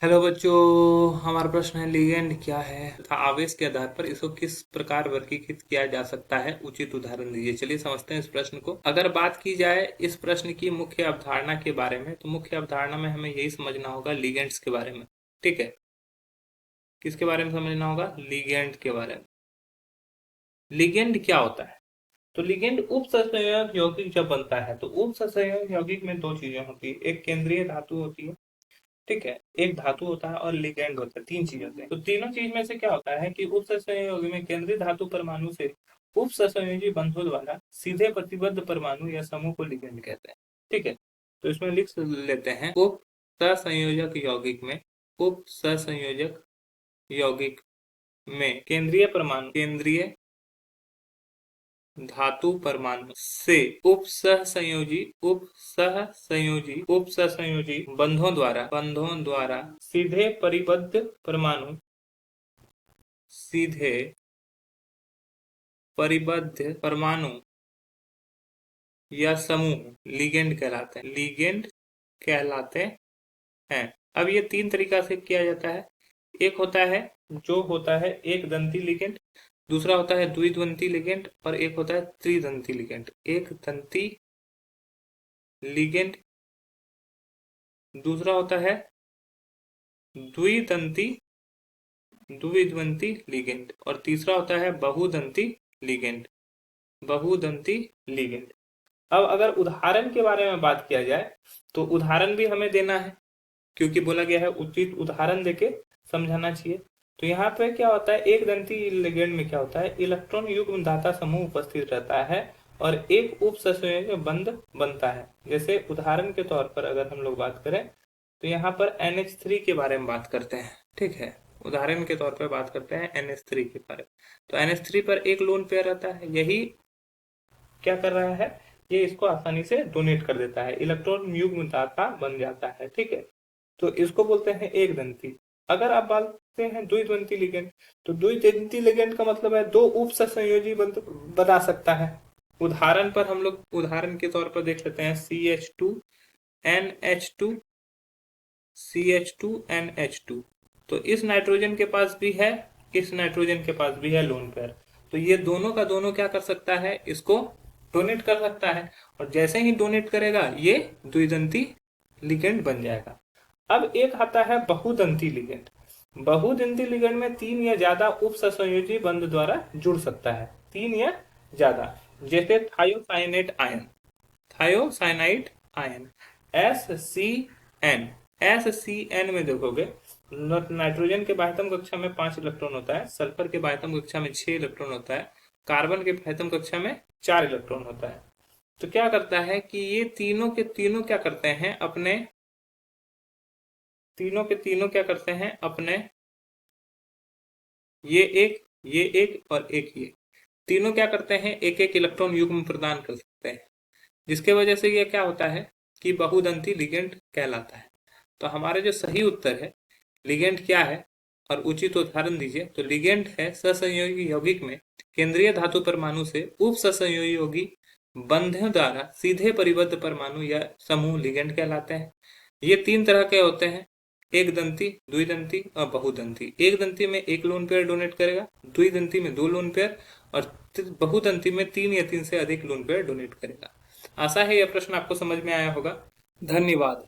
Hello बच्चों, हमारा प्रश्न है लिगेंड क्या है तथा आवेश के आधार पर इसको किस प्रकार वर्गीकृत किया जा सकता है, उचित उदाहरण दीजिए। चलिए समझते हैं इस प्रश्न को। अगर बात की जाए इस प्रश्न की मुख्य अवधारणा के बारे में, तो मुख्य अवधारणा में हमें यही समझना होगा लिगेंड्स के बारे में। ठीक है, किसके बारे में समझना होगा? लिगेंड के बारे में। लिगेंड क्या होता है? तो लिगेंड उप सहसंयोजक यौगिक जब बनता है तो उप सहसंयोजक यौगिक में दो चीजें होती है, एक केंद्रीय धातु होती है, ठीक है, एक धातु होता है और लिगैंड होता है। तीन चीज होते हैं। तो तीनों चीज में से क्या होता है कि उप सहसंयोजी में केंद्रीय धातु परमाणु से उप सहसंयोजी बंधों द्वारा सीधे प्रतिबद्ध परमाणु या समूह को लिगैंड कहते हैं। ठीक है, तो इसमें लिख लेते हैं उप सहसंयोजक यौगिक में, उप सहसंयोजक यौगिक में केंद्रीय धातु परमाणु से उप सहसंयोजी बंधों द्वारा सीधे परिबद्ध परमाणु या समूह लिगेंड कहलाते हैं। अब ये तीन तरीका से किया जाता है। एक होता है एक दंती लिगेंड, दूसरा होता है द्विदंती लिगेंड और एक होता है त्रिदंती लिगेंड। एक दंती लिगेंड, दूसरा होता है द्विदंती द्विदंती लिगेंड और तीसरा होता है लिगेंड बहुदंती लिगेंड। अब अगर उदाहरण के बारे में बात किया जाए तो उदाहरण भी हमें देना है, क्योंकि बोला गया है उचित उदाहरण देके समझाना चाहिए। तो यहाँ पे क्या होता है, एक दंती लिगेंड में क्या होता है, इलेक्ट्रॉन युग्म धाता समूह उपस्थित रहता है और एक उप सहसंयोजक बंध बनता है। जैसे उदाहरण के तौर पर अगर हम लोग बात करें तो यहाँ पर NH3 के बारे में बात करते हैं। ठीक है, उदाहरण के तौर पर बात करते हैं NH3 के बारे में। तो NH3 पर एक लोन पेयर रहता है, यही क्या कर रहा है, ये इसको आसानी से डोनेट कर देता है, इलेक्ट्रॉन युग्म दाता बन जाता है। ठीक है, तो इसको बोलते हैं एक दंती। अगर आप बोलते हैं द्विदंती लिगेंड, तो द्विदंती लिगेंड का मतलब है दो उप सहसंयोजी बना सकता है। उदाहरण के तौर पर देख लेते हैं CH2NH2 CH2NH2। तो इस नाइट्रोजन के पास भी है, इस नाइट्रोजन के पास भी है लोन पेयर। तो ये दोनों का दोनों क्या कर सकता है, इसको डोनेट कर सकता है और जैसे ही डोनेट करेगा ये द्विदंती लिगेंड बन जाएगा। अब एक आता है बहुदंती लिगेंड। बहुदंती लिगेंड में तीन या ज्यादा उप सहसंयोजी बंध द्वारा जुड़ सकता है, तीन या ज्यादा। जैसे थायोसाइनाइड आयन SCN में देखोगे नाइट्रोजन के बाह्यतम कक्षा में 5 इलेक्ट्रॉन होता है, सल्फर के बाह्यतम कक्षा में 6 इलेक्ट्रॉन होता है, कार्बन के बाह्यतम कक्षा में 4 इलेक्ट्रॉन होता है। तो क्या करता है कि ये तीनों के तीनों क्या करते हैं अपने ये एक और एक ये तीनों क्या करते हैं, एक एक इलेक्ट्रॉन युग्म प्रदान कर सकते हैं, जिसके वजह से ये क्या होता है कि बहुदंती लिगेंड कहलाता है। तो हमारा जो सही उत्तर है लिगेंड क्या है और उचित उदाहरण दीजिए। तो लिगेंड है सहसंयोजी यौगिक में केंद्रीय धातु परमाणु से उप सहसंयोजी बंधों द्वारा सीधे परिबद्ध परमाणु या समूह लिगेंड कहलाते हैं। ये तीन तरह के होते हैं, एक दंती, द्विदंती और बहुदंती। एक दंती में एक लोन पेयर डोनेट करेगा, द्विदंती में 2 लोन पेयर और बहुदंती में 3 या 3 से अधिक लोन पेयर डोनेट करेगा। आशा है यह प्रश्न आपको समझ में आया होगा। धन्यवाद।